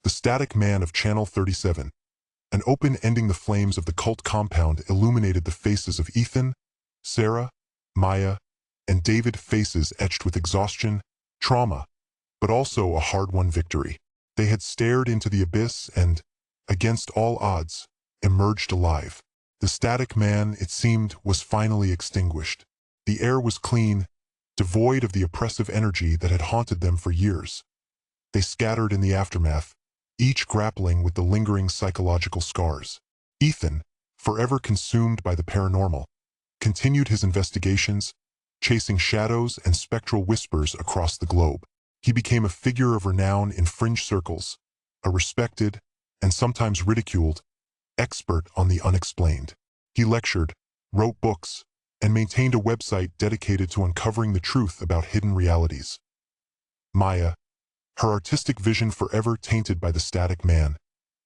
The Static Man of Channel 37. An open ending the flames of the cult compound illuminated the faces of Ethan, Sarah, Maya, and David, faces etched with exhaustion, trauma, but also a hard-won victory. They had stared into the abyss and, against all odds, emerged alive. The Static Man, it seemed, was finally extinguished. The air was clean, devoid of the oppressive energy that had haunted them for years. They scattered in the aftermath, each grappling with the lingering psychological scars. Ethan, forever consumed by the paranormal, continued his investigations, chasing shadows and spectral whispers across the globe. He became a figure of renown in fringe circles, a respected, and sometimes ridiculed, expert on the unexplained. He lectured, wrote books, and maintained a website dedicated to uncovering the truth about hidden realities. Maya, her artistic vision forever tainted by the Static Man,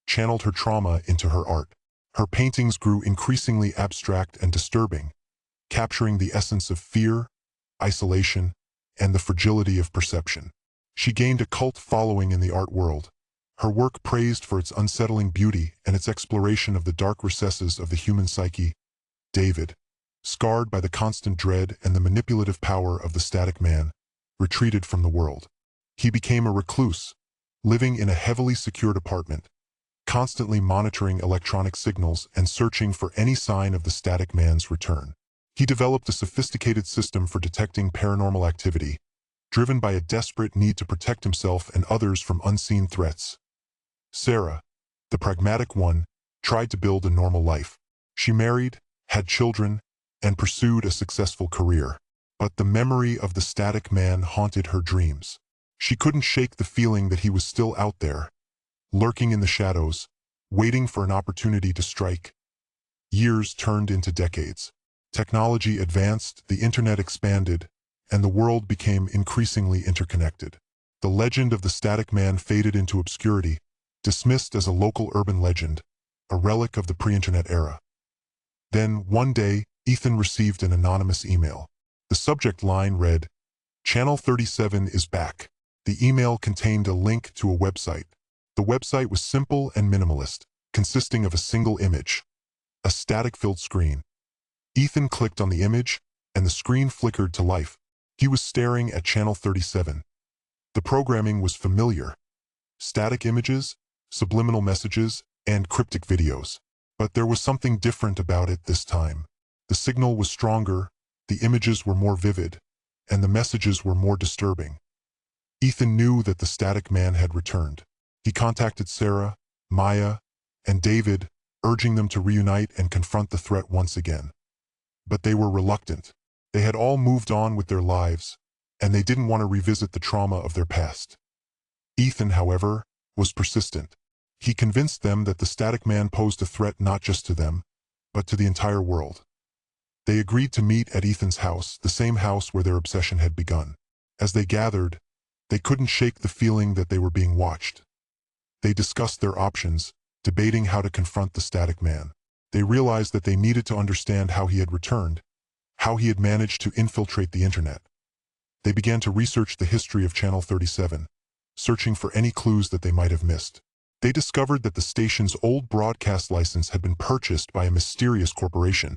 channeled her trauma into her art. Her paintings grew increasingly abstract and disturbing, capturing the essence of fear, isolation, and the fragility of perception. She gained a cult following in the art world, her work praised for its unsettling beauty and its exploration of the dark recesses of the human psyche. David, scarred by the constant dread and the manipulative power of the Static Man, retreated from the world. He became a recluse, living in a heavily secured apartment, constantly monitoring electronic signals and searching for any sign of the Static Man's return. He developed a sophisticated system for detecting paranormal activity, driven by a desperate need to protect himself and others from unseen threats. Sarah, the pragmatic one, tried to build a normal life. She married, had children, and pursued a successful career. But the memory of the Static Man haunted her dreams. She couldn't shake the feeling that he was still out there, lurking in the shadows, waiting for an opportunity to strike. Years turned into decades. Technology advanced, the internet expanded, and the world became increasingly interconnected. The legend of the Static Man faded into obscurity, dismissed as a local urban legend, a relic of the pre-internet era. Then, one day, Ethan received an anonymous email. The subject line read, "Channel 37 is back." The email contained a link to a website. The website was simple and minimalist, consisting of a single image, a static-filled screen. Ethan clicked on the image, and the screen flickered to life. He was staring at Channel 37. The programming was familiar: static images, subliminal messages, and cryptic videos. But there was something different about it this time. The signal was stronger, the images were more vivid, and the messages were more disturbing. Ethan knew that the Static Man had returned. He contacted Sarah, Maya, and David, urging them to reunite and confront the threat once again. But they were reluctant. They had all moved on with their lives, and they didn't want to revisit the trauma of their past. Ethan, however, was persistent. He convinced them that the Static Man posed a threat not just to them, but to the entire world. They agreed to meet at Ethan's house, the same house where their obsession had begun. As they gathered, they couldn't shake the feeling that they were being watched. They discussed their options, debating how to confront the Static Man. They realized that they needed to understand how he had returned, how he had managed to infiltrate the internet. They began to research the history of Channel 37, searching for any clues that they might have missed. They discovered that the station's old broadcast license had been purchased by a mysterious corporation.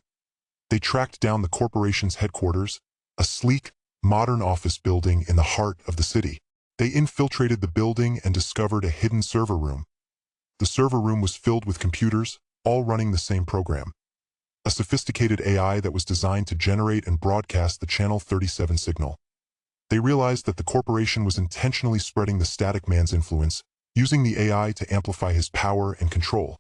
They tracked down the corporation's headquarters, a sleek, modern office building in the heart of the city. They infiltrated the building and discovered a hidden server room. The server room was filled with computers, all running the same program. A sophisticated AI that was designed to generate and broadcast the Channel 37 signal. They realized that the corporation was intentionally spreading the Static Man's influence, using the AI to amplify his power and control.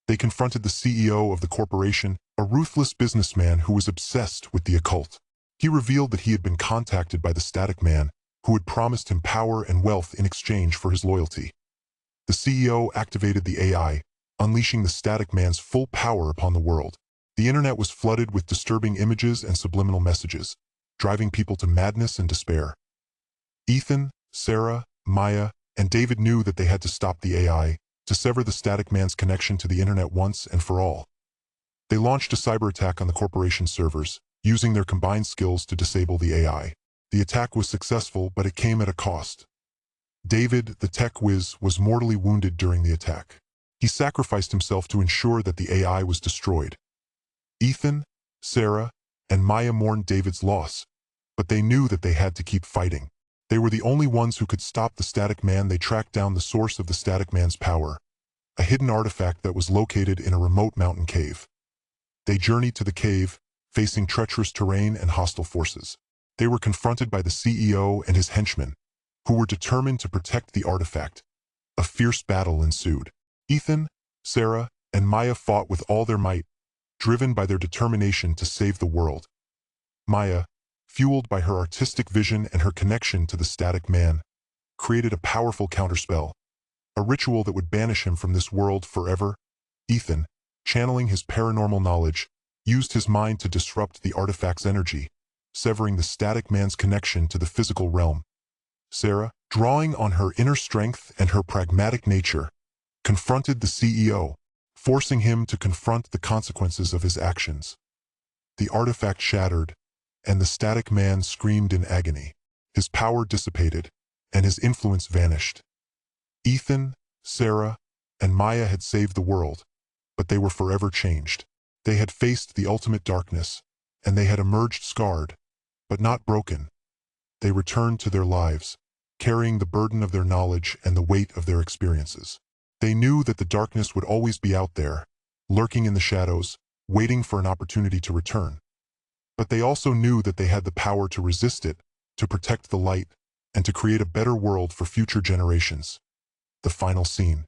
They confronted the CEO of the corporation, a ruthless businessman who was obsessed with the occult. He revealed that he had been contacted by the Static Man, who had promised him power and wealth in exchange for his loyalty. The CEO activated the AI, unleashing the Static Man's full power upon the world. The internet was flooded with disturbing images and subliminal messages, driving people to madness and despair. Ethan, Sarah, Maya, and David knew that they had to stop the AI, to sever the Static Man's connection to the internet once and for all. They launched a cyber attack on the corporation's servers, using their combined skills to disable the AI. The attack was successful, but it came at a cost. David, the tech whiz, was mortally wounded during the attack. He sacrificed himself to ensure that the AI was destroyed. Ethan, Sarah, and Maya mourned David's loss, but they knew that they had to keep fighting. They were the only ones who could stop the Static Man. They tracked down the source of the Static Man's power, a hidden artifact that was located in a remote mountain cave. They journeyed to the cave, facing treacherous terrain and hostile forces. They were confronted by the CEO and his henchmen, who were determined to protect the artifact. A fierce battle ensued. Ethan, Sarah, and Maya fought with all their might, driven by their determination to save the world. Maya, fueled by her artistic vision and her connection to the Static Man, created a powerful counterspell, a ritual that would banish him from this world forever. Ethan, channeling his paranormal knowledge, used his mind to disrupt the artifact's energy, severing the Static Man's connection to the physical realm. Sarah, drawing on her inner strength and her pragmatic nature, confronted the CEO, forcing him to confront the consequences of his actions. The artifact shattered, and the Static Man screamed in agony. His power dissipated, and his influence vanished. Ethan, Sarah, and Maya had saved the world, but they were forever changed. They had faced the ultimate darkness, and they had emerged scarred, but not broken. They returned to their lives, carrying the burden of their knowledge and the weight of their experiences. They knew that the darkness would always be out there, lurking in the shadows, waiting for an opportunity to return. But they also knew that they had the power to resist it, to protect the light, and to create a better world for future generations. The final scene.